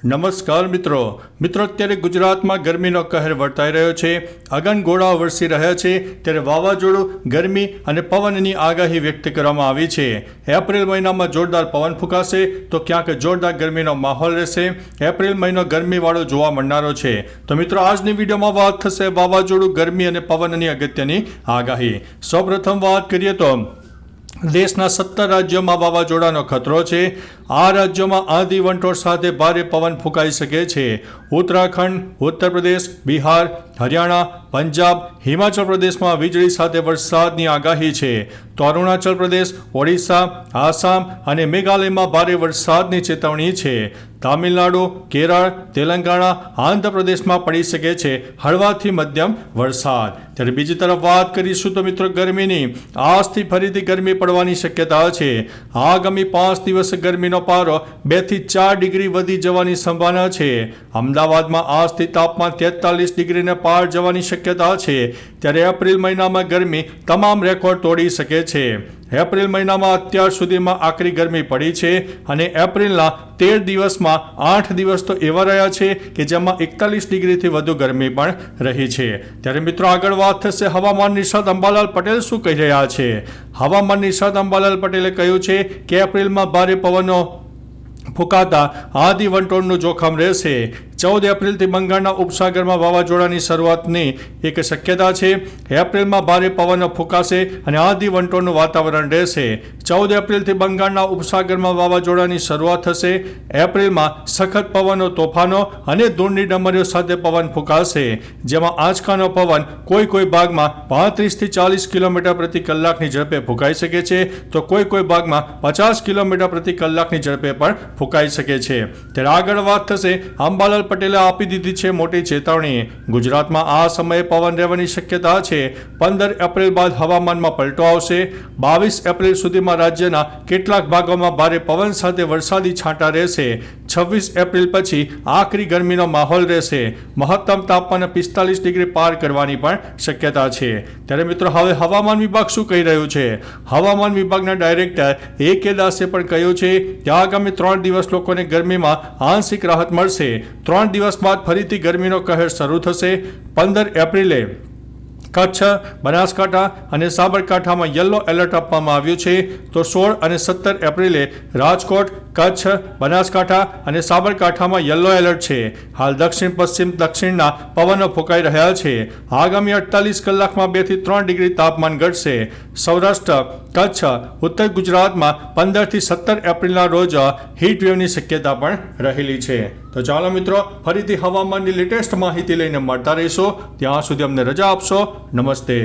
નમસ્કાર મિત્રો અત્યારે ગુજરાતમાં ગરમીનો કહેર વર્તાઈ રહ્યો છે। અગનગોળાઓ વરસી રહ્યા છે ત્યારે વાવાઝોડું, ગરમી અને પવનની આગાહી વ્યક્ત કરવામાં આવી છે। એપ્રિલ મહિનામાં જોરદાર પવન ફૂંકાશે તો ક્યાંક જોરદાર ગરમીનો માહોલ રહેશે। એપ્રિલ મહિનો ગરમીવાળો જોવા મળનારો છે। તો મિત્રો આજની વિડીયોમાં વાત થશે વાવાઝોડું, ગરમી અને પવનની અગત્યની આગાહી। સૌપ્રથમ વાત કરીએ તો દેશના 17 રાજ્યોમાં વાવાઝોડાનો ખતરો છે। આ રાજ્યોમાં આંધી વંટોળ સાથે ભારે પવન ફૂંકાઈ શકે છે। ઉત્તરાખંડ, ઉત્તર પ્રદેશ, બિહાર, હરિયાણા, પંજાબ, હિમાચલ પ્રદેશમાં વીજળી સાથે વરસાદની આગાહી છે। તો અરુણાચલ પ્રદેશ, ઓડિશા, આસામ અને મેઘાલયમાં ભારે વરસાદની ચેતવણી છે। તામિલનાડુ, કેરળ, તેલંગાણા, આંધ્રપ્રદેશમાં પડી શકે છે હળવાથી મધ્યમ વરસાદ। ત્યારે બીજી તરફ વાત કરીશું તો મિત્રો ગરમીની। આજથી ફરીથી ગરમી પડવાની શક્યતા છે। આગામી 5 દિવસ ગરમીનો પારો 2 થી 4 ડિગ્રી વધી જવાની સંભાવના છે। અમદાવાદમાં આજથી તાપમાન 43 ડિગ્રીને પાર જવાની શક્યતા છે। ત્યારે એપ્રિલ મહિનામાં ગરમી તમામ રેકોર્ડ તોડી શકે છે। એપ્રિલ મહિનામાં અત્યાર સુધીમાં આકરી ગરમી પડી છે અને એપ્રિલના 13 દિવસમાં 8 દિવસ તો એવા રહ્યા છે કે જેમાં 41 ડિગ્રીથી વધુ ગરમી પણ રહી છે। ત્યારે મિત્રો આગળ વાત થશે હવામાન નિષ્ણાત અંબાલાલ પટેલ શું કહી રહ્યા છે। હવામાન નિષ્ણાત અંબાલાલ પટેલે કહ્યું છે કે એપ્રિલમાં ભારે પવનો ફૂંકાતા આંધી વંટોળનું જોખમ રહેશે। 14 એપ્રિલથી બંગાળના ઉપસાગરમાં વાવાઝોડાની શરૂઆતની એક શક્યતા છે। એપ્રિલમાં ભારે પવનો ફૂંકાશે અને આંધી વંટોળનું વાતાવરણ રહેશે। 14 એપ્રિલથી બંગાળના ઉપસાગરમાં વાવાઝોડાની શરૂઆત થશે। એપ્રિલમાં સખત પવનો, તોફાનો અને ધૂળની ડમરીઓ સાથે પવન ફૂંકાશે, જેમાં આંચકાનો પવન કોઈ ભાગમાં 35 થી 40 કિલોમીટર પ્રતિ કલાકની ઝડપે ફૂંકાઈ શકે છે તો કોઈ ભાગમાં 50 કિલોમીટર પ્રતિ કલાકની ઝડપે પણ ફૂંકાઈ શકે છે। ત્યારે આગળ વાત થશે અંબાલાલ પટેલે આપી દીધી છે મોટી ચેતવણી। ગુજરાતમાં આ સમયે પવન રહેવાની શક્યતા છે। 15 એપ્રિલ બાદ હવામાનમાં પલટો આવશે। 22 એપ્રિલ સુધીમાં રાજ્યના કેટલાક ભાગોમાં ભારે પવન સાથે વરસાદી છાંટા રહેશે। 26 એપ્રિલ પછી આકરી ગરમીનો માહોલ રહેશે। મહત્તમ તાપમાન 45 ડિગ્રી પાર કરવાની પણ શક્યતા છે। ત્યારે મિત્રો હવે હવામાન વિભાગ શું કહી રહ્યું છે। હવામાન વિભાગના ડાયરેક્ટર A.K. દાસે પણ કહ્યું છે કે આગામી 3 દિવસ લોકોને ગરમીમાં આંશિક રાહત મળશે। 3 દિવસ બાદ ફરીથી ગરમીનો કહેર શરૂ થશે। 15 એપ્રિલે કચ્છ, બનાસકાંઠા અને સાબરકાંઠામાં યલો એલર્ટ આપવામાં આવ્યું છે તો 16 અને 17 એપ્રિલે રાજકોટ, કચ્છ, બનાસકાંઠા અને સાબરકાંઠામાં યલો એલર્ટ છે। હાલ દક્ષિણના પવનો ફૂંકાઈ રહ્યા છે। આગામી 48 કલાકમાં 2 થી 3 ડિગ્રી તાપમાન ઘટશે। સૌરાષ્ટ્ર, કચ્છ, ઉત્તર ગુજરાતમાં 15 થી 17 એપ્રિલના રોજ હીટવેવની શક્યતા પણ રહેલી છે। તો ચાલો મિત્રો ફરીથી હવામાનની લેટેસ્ટ માહિતી લઈને મળતા રહીશો। ત્યાં સુધી અમને રજા આપશો। નમસ્તે।